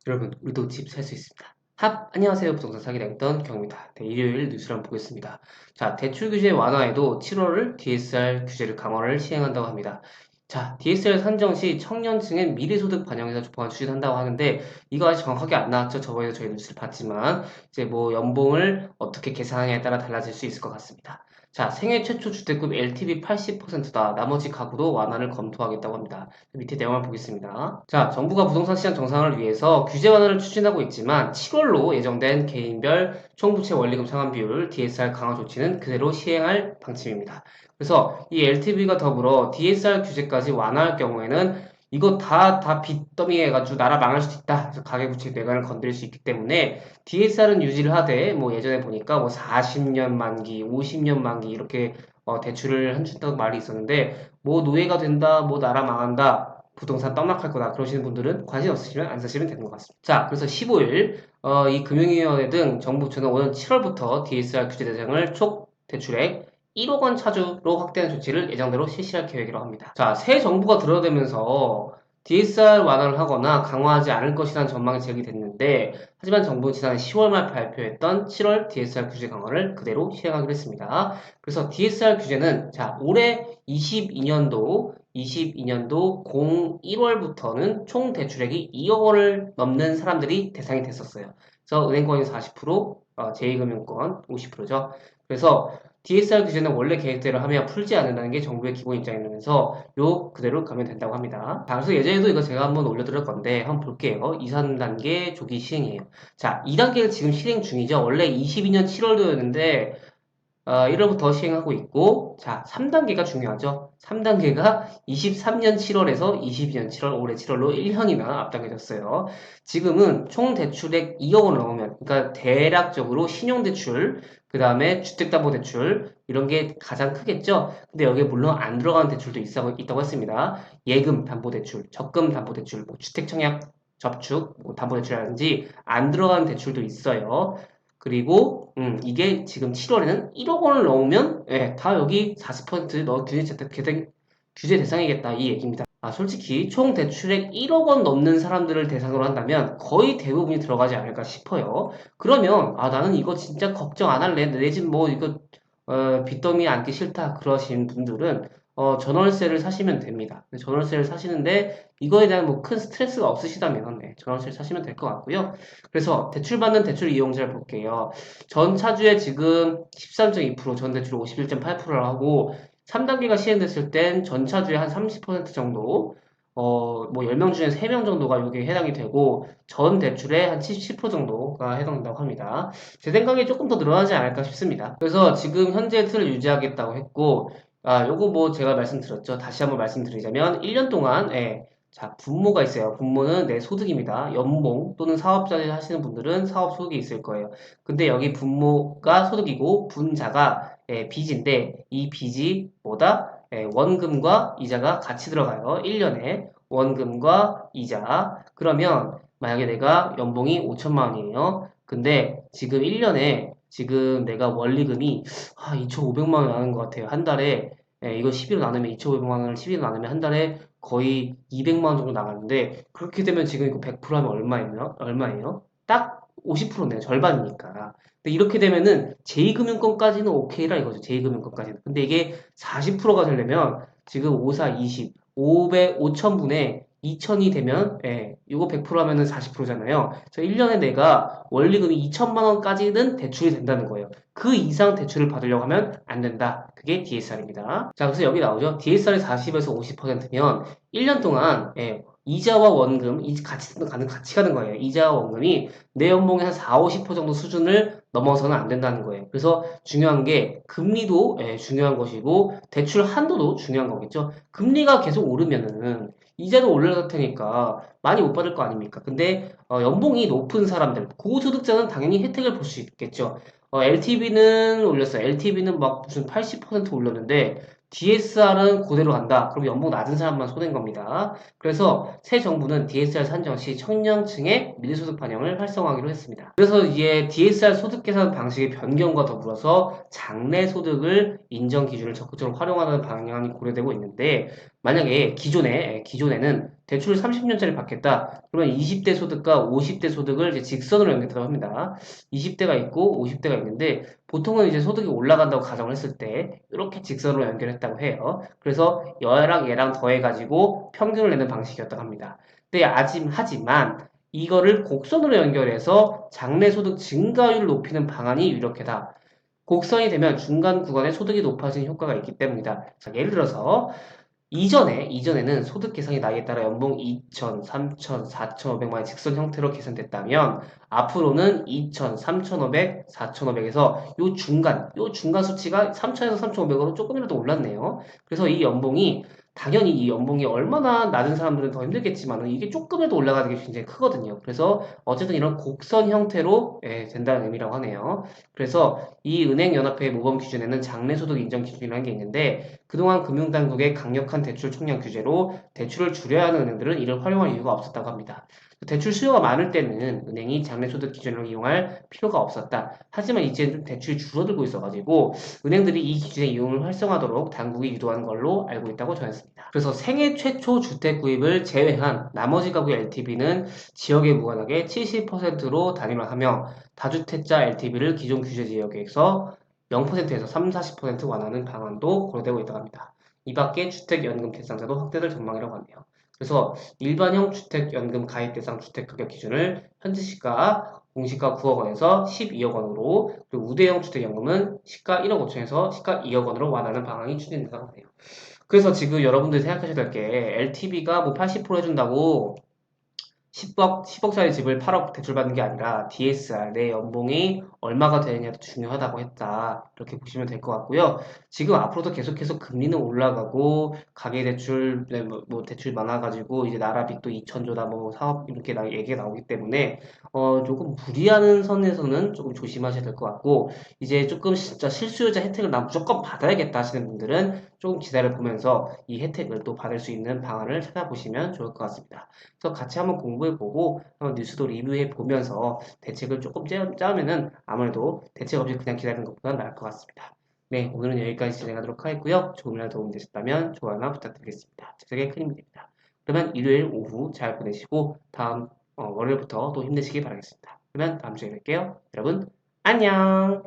여러분, 우리도 집 살 수 있습니다. 안녕하세요. 부동산 사기 당했던 경입니다. 네, 일요일 뉴스를 한번 보겠습니다. 자, 대출 규제 완화에도 7월을 DSR 규제를 강화를 시행한다고 합니다. 자, DSR 산정 시 청년층의 미래소득 반영해서 조정안 추진한다고 하는데, 이거 아직 정확하게 안 나왔죠. 저번에도 저희 뉴스를 봤지만, 이제 뭐 연봉을 어떻게 계산하냐에 따라 달라질 수 있을 것 같습니다. 자, 생애 최초 주택급 LTV 80%다. 나머지 가구도 완화를 검토하겠다고 합니다. 밑에 내용을 보겠습니다. 자, 정부가 부동산 시장 정상을 위해서 규제 완화를 추진하고 있지만 7월로 예정된 개인별 총부채 원리금 상환 비율 DSR 강화 조치는 그대로 시행할 방침입니다. 그래서 이 LTV가 더불어 DSR 규제까지 완화할 경우에는 이거 다 빚더미 해가지고 나라 망할 수도 있다. 그래서 가계부채 뇌관을 건드릴 수 있기 때문에 DSR은 유지를 하되 뭐 예전에 보니까 뭐 40년 만기, 50년 만기 이렇게 대출을 해준다는 말이 있었는데 뭐 노예가 된다, 뭐 나라 망한다, 부동산 떡락할 거다 그러시는 분들은 관심 없으시면 안 사시면 되는 것 같습니다. 자, 그래서 15일 이 금융위원회 등 정부처는 오는 7월부터 DSR 규제 대상을 총 대출액 1억 원 차주로 확대하는 조치를 예정대로 실시할 계획이라고 합니다. 자, 새 정부가 들어서면서 DSR 완화를 하거나 강화하지 않을 것이라는 전망이 제기됐는데 하지만 정부는 지난 10월 말 발표했던 7월 DSR 규제 강화를 그대로 시행하기로 했습니다. 그래서 DSR 규제는 자, 올해 22년도 01월부터는 총 대출액이 2억 원을 넘는 사람들이 대상이 됐었어요. 그래서 은행권이 40%, 제2금융권 50%죠. 그래서 DSR 규제는 원래 계획대로 하면 풀지 않는다는 게 정부의 기본 입장이면서 요 그대로 가면 된다고 합니다. 자, 그래서 예전에도 이거 제가 한번 올려드릴 건데 한번 볼게요. 2, 3단계 조기 시행이에요. 자, 2단계를 지금 실행 중이죠. 원래 22년 7월도였는데 1월부터 시행하고 있고, 자, 3단계가 중요하죠. 3단계가 23년 7월에서 22년 7월, 올해 7월로 1년이나 앞당겨졌어요. 지금은 총 대출액 2억 원을 넘으면, 그러니까 대략적으로 신용대출, 그 다음에 주택담보대출, 이런 게 가장 크겠죠. 근데 여기에 물론 안 들어가는 대출도 있다고 했습니다. 예금 담보대출, 적금 담보대출, 뭐 주택청약 접축, 뭐 담보대출이라든지 안 들어가는 대출도 있어요. 그리고 이게 지금 7월에는 1억 원을 넣으면 예, 다 여기 40%너 규제 대상이겠다 이 얘기입니다. 아, 솔직히 총 대출액 1억 원 넘는 사람들을 대상으로 한다면 거의 대부분이 들어가지 않을까 싶어요. 그러면 아, 나는 이거 진짜 걱정 안 할래. 내 집 뭐 이거 빚더미 안기 싫다 그러신 분들은 전월세를 사시면 됩니다. 전월세를 사시는데 이거에 대한 뭐 큰 스트레스가 없으시다면 네, 전월세를 사시면 될 것 같고요. 그래서 대출받는 대출 이용자를 볼게요. 전 차주에 지금 13.2%, 전 대출 51.8%를 하고 3단계가 시행됐을 땐 전 차주의 한 30% 정도 뭐 10명 중에 3명 정도가 여기에 해당이 되고 전 대출의 한 77% 정도가 해당된다고 합니다. 제 생각에 조금 더 늘어나지 않을까 싶습니다. 그래서 지금 현재 틀을 유지하겠다고 했고 요거 뭐 제가 말씀드렸죠. 다시 한번 말씀드리자면 1년 동안 자, 분모가 있어요. 분모는 내 소득입니다. 연봉 또는 사업자를 하시는 분들은 사업 소득이 있을 거예요. 근데 여기 분모가 소득이고 분자가 빚인데 이 빚이 뭐다? 원금과 이자가 같이 들어가요. 1년에 원금과 이자. 그러면 만약에 내가 연봉이 5천만 원이에요. 근데 지금 1년에 지금 내가 원리금이 2,500만 원 나는 것 같아요. 한 달에 이거 12로 나누면 2,500만 원을 12로 나누면 한 달에 거의 200만 원 정도 나가는데 그렇게 되면 지금 이거 100% 하면 얼마예요? 딱 50%네요. 절반이니까. 근데 이렇게 되면은 제2금융권까지는 오케이라 이거죠. 제2금융권까지는. 근데 이게 40%가 되려면 지금 5, 4, 20, 500, 5천분의 2천이 되면 이거 100% 하면은 40%잖아요. 그래서 1년에 내가 원리금이 2천만 원까지는 대출이 된다는 거예요. 그 이상 대출을 받으려고 하면 안 된다. 그게 DSR입니다. 자, 그래서 여기 나오죠. DSR이 40에서 50%면 1년 동안 이자와 원금, 같이 가는 거예요. 이자와 원금이 내 연봉의 한 4, 50% 정도 수준을 넘어서는 안 된다는 거예요. 그래서 중요한 게 금리도 중요한 것이고 대출 한도도 중요한 거겠죠. 금리가 계속 오르면은 이자도 올라갈 테니까 많이 못 받을 거 아닙니까? 근데 연봉이 높은 사람들, 고소득자는 당연히 혜택을 볼 수 있겠죠. LTV는 올렸어요. LTV는 막 무슨 80% 올렸는데 DSR은 그대로 간다. 그럼 연봉 낮은 사람만 손해인 겁니다. 그래서 새 정부는 DSR 산정 시 청년층의 미래소득 반영을 활성화하기로 했습니다. 그래서 이제 DSR 소득 계산 방식의 변경과 더불어서 장래소득을 인정 기준을 적극적으로 활용하는 방향이 고려되고 있는데 만약에 기존에는 대출을 30년짜리 받겠다. 그러면 20대 소득과 50대 소득을 이제 직선으로 연결했다고 합니다. 20대가 있고 50대가 있는데 보통은 이제 소득이 올라간다고 가정을 했을 때 이렇게 직선으로 연결했다고 해요. 그래서 얘랑 더해가지고 평균을 내는 방식이었다고 합니다. 근데 하지만 이거를 곡선으로 연결해서 장래소득 증가율을 높이는 방안이 유력하다. 곡선이 되면 중간 구간에 소득이 높아지는 효과가 있기 때문이다. 자, 예를 들어서 이전에는 소득 계산이 나이에 따라 연봉 2천, 3천, 4,500만의 직선 형태로 계산됐다면 앞으로는 2천, 3,500, 4,500에서 요 중간 수치가 3천에서 3,500으로 조금이라도 올랐네요. 그래서 당연히 이 연봉이 얼마나 낮은 사람들은 더 힘들겠지만 이게 조금이라도 올라가는 게 굉장히 크거든요. 그래서 어쨌든 이런 곡선 형태로 된다는 의미라고 하네요. 그래서 이 은행연합회 모범 기준에는 장래소득 인정 기준이라는 게 있는데 그동안 금융당국의 강력한 대출 총량 규제로 대출을 줄여야 하는 은행들은 이를 활용할 이유가 없었다고 합니다. 대출 수요가 많을 때는 은행이 장래소득 기준을 이용할 필요가 없었다. 하지만 이제는 좀 대출이 줄어들고 있어가지고 은행들이 이 기준의 이용을 활성화하도록 당국이 유도한 걸로 알고 있다고 전했습니다. 그래서 생애 최초 주택 구입을 제외한 나머지 가구의 LTV는 지역에 무관하게 70%로 단일화하며 다주택자 LTV를 기존 규제 지역에서 0%에서 3, 40% 완화하는 방안도 고려되고 있다고 합니다. 이 밖에 주택연금 대상자도 확대될 전망이라고 하네요. 그래서 일반형 주택연금 가입 대상 주택가격 기준을 현재 시가 공시가 9억 원에서 12억 원으로 그리고 우대형 주택연금은 시가 1억 5천에서 시가 2억 원으로 완화하는 방안이 추진된다고 하네요. 그래서 지금 여러분들이 생각하셔야 될 게 LTV가 뭐 80% 해준다고 10억짜리 집을 8억 대출받는 게 아니라 DSR, 내 연봉이 얼마가 되느냐도 중요하다고 했다. 이렇게 보시면 될 것 같고요. 지금 앞으로도 계속해서 금리는 올라가고, 가계대출, 뭐 대출 많아가지고, 이제 나라 빚도 2천조다, 뭐 사업, 이렇게 얘기가 나오기 때문에, 조금 무리하는 선에서는 조금 조심하셔야 될 것 같고, 이제 조금 진짜 실수요자 혜택을 나 무조건 받아야겠다 하시는 분들은 조금 기다려 보면서 이 혜택을 또 받을 수 있는 방안을 찾아보시면 좋을 것 같습니다. 그래서 같이 한번 공부해보고 한번 뉴스도 리뷰해 보면서 대책을 조금 짜면은 아무래도 대책 없이 그냥 기다리는 것보다 나을 것 같습니다. 네, 오늘은 여기까지 진행하도록 하겠고요. 조금이라도 도움이 되셨다면 좋아요나 부탁드리겠습니다. 제작의 큰 힘이 됩니다. 그러면 일요일 오후 잘 보내시고 다음 월요일부터 또 힘내시기 바라겠습니다. 그러면 다음 주에 뵐게요. 여러분 안녕.